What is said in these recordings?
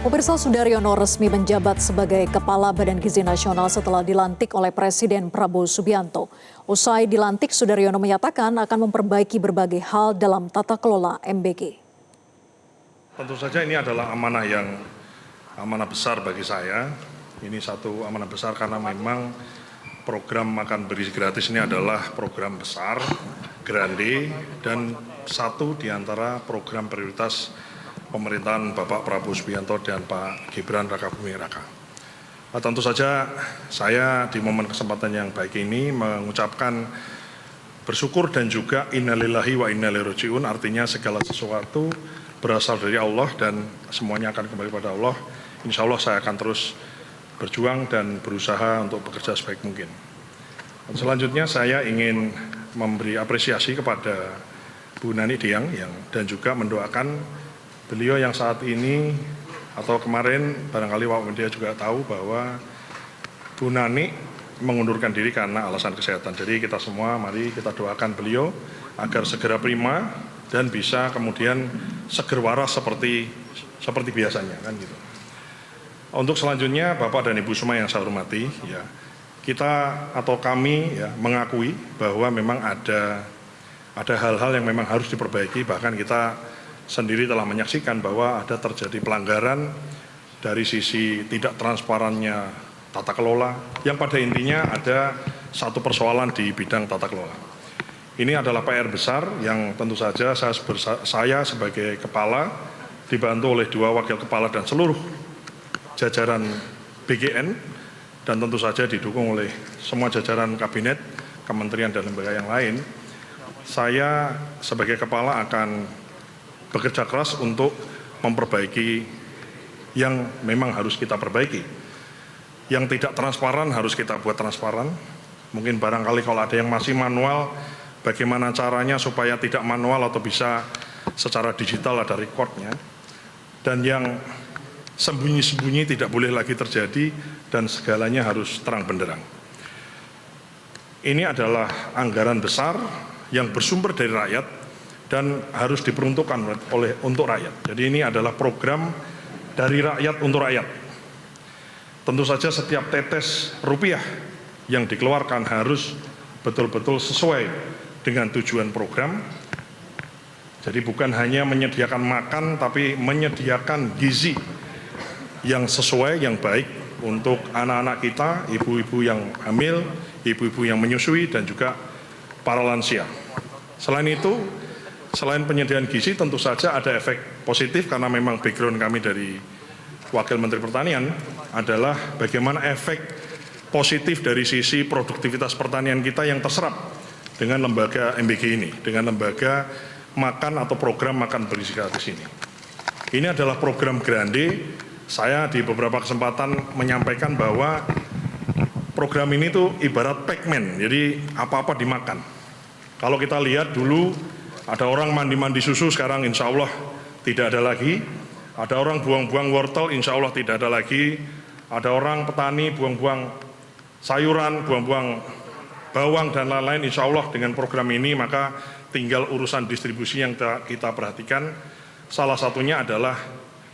Pemirsa, Sudaryono resmi menjabat sebagai Kepala Badan Gizi Nasional setelah dilantik oleh Presiden Prabowo Subianto. Usai dilantik, Sudaryono menyatakan akan memperbaiki berbagai hal dalam tata kelola MBG. Tentu saja ini adalah amanah besar bagi saya. Ini satu amanah besar karena memang program makan bergizi gratis ini adalah program besar, grande, dan satu di antara program prioritas pemerintahan Bapak Prabowo Subianto dan Pak Gibran Rakabuming Raka. Tentu saja saya di momen kesempatan yang baik ini mengucapkan bersyukur dan juga innalillahi wa inna ilaihi raji'un, artinya segala sesuatu berasal dari Allah dan semuanya akan kembali pada Allah. Insya Allah saya akan terus berjuang dan berusaha untuk bekerja sebaik mungkin. Dan selanjutnya saya ingin memberi apresiasi kepada Bu Nani Diang dan juga mendoakan beliau yang saat ini atau kemarin barangkali Wak Media juga tahu bahwa Bu Nani mengundurkan diri karena alasan kesehatan. Jadi kita semua mari kita doakan beliau agar segera prima dan bisa kemudian seger waras seperti biasanya kan gitu. Untuk selanjutnya Bapak dan Ibu semua yang saya hormati, ya kita atau kami ya mengakui bahwa memang ada hal-hal yang memang harus diperbaiki, bahkan kita sendiri telah menyaksikan bahwa ada terjadi pelanggaran dari sisi tidak transparannya tata kelola, yang pada intinya ada satu persoalan di bidang tata kelola. Ini adalah PR besar yang tentu saja saya sebagai kepala dibantu oleh 2 wakil kepala dan seluruh jajaran BGN dan tentu saja didukung oleh semua jajaran kabinet, kementerian dan lembaga yang lain. Saya sebagai kepala akan bekerja keras untuk memperbaiki yang memang harus kita perbaiki. Yang tidak transparan harus kita buat transparan. Mungkin barangkali kalau ada yang masih manual, bagaimana caranya supaya tidak manual atau bisa secara digital ada recordnya. Dan yang sembunyi-sembunyi tidak boleh lagi terjadi dan segalanya harus terang benderang. Ini adalah anggaran besar yang bersumber dari rakyat dan harus diperuntukkan untuk rakyat. Jadi ini adalah program dari rakyat untuk rakyat. Tentu saja setiap tetes rupiah yang dikeluarkan harus betul-betul sesuai dengan tujuan program. Jadi bukan hanya menyediakan makan, tapi menyediakan gizi yang sesuai, yang baik untuk anak-anak kita, ibu-ibu yang hamil, ibu-ibu yang menyusui, dan juga para lansia. Selain itu, selain penyediaan gizi, tentu saja ada efek positif karena memang background kami dari Wakil Menteri Pertanian adalah bagaimana efek positif dari sisi produktivitas pertanian kita yang terserap dengan lembaga MBG ini, dengan lembaga makan atau program makan bergizi gratis ini. Ini adalah program grande. Saya di beberapa kesempatan menyampaikan bahwa program ini tuh ibarat Pac-Man, jadi apa-apa dimakan. Kalau kita lihat dulu ada orang mandi-mandi susu, sekarang insya Allah tidak ada lagi. Ada orang buang-buang wortel, insya Allah tidak ada lagi. Ada orang petani buang-buang sayuran, buang-buang bawang dan lain-lain, insya Allah dengan program ini maka tinggal urusan distribusi yang kita perhatikan. Salah satunya adalah,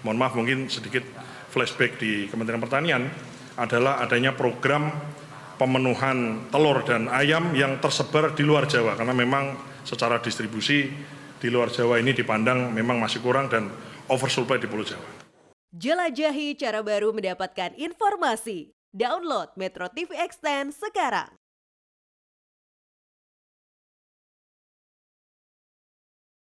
mohon maaf mungkin sedikit flashback di Kementerian Pertanian, adalah adanya program pemenuhan telur dan ayam yang tersebar di luar Jawa, karena memang secara distribusi di luar Jawa ini dipandang memang masih kurang dan oversupply di Pulau Jawa. Jelajahi cara baru mendapatkan informasi. Download Metro TV Extend sekarang.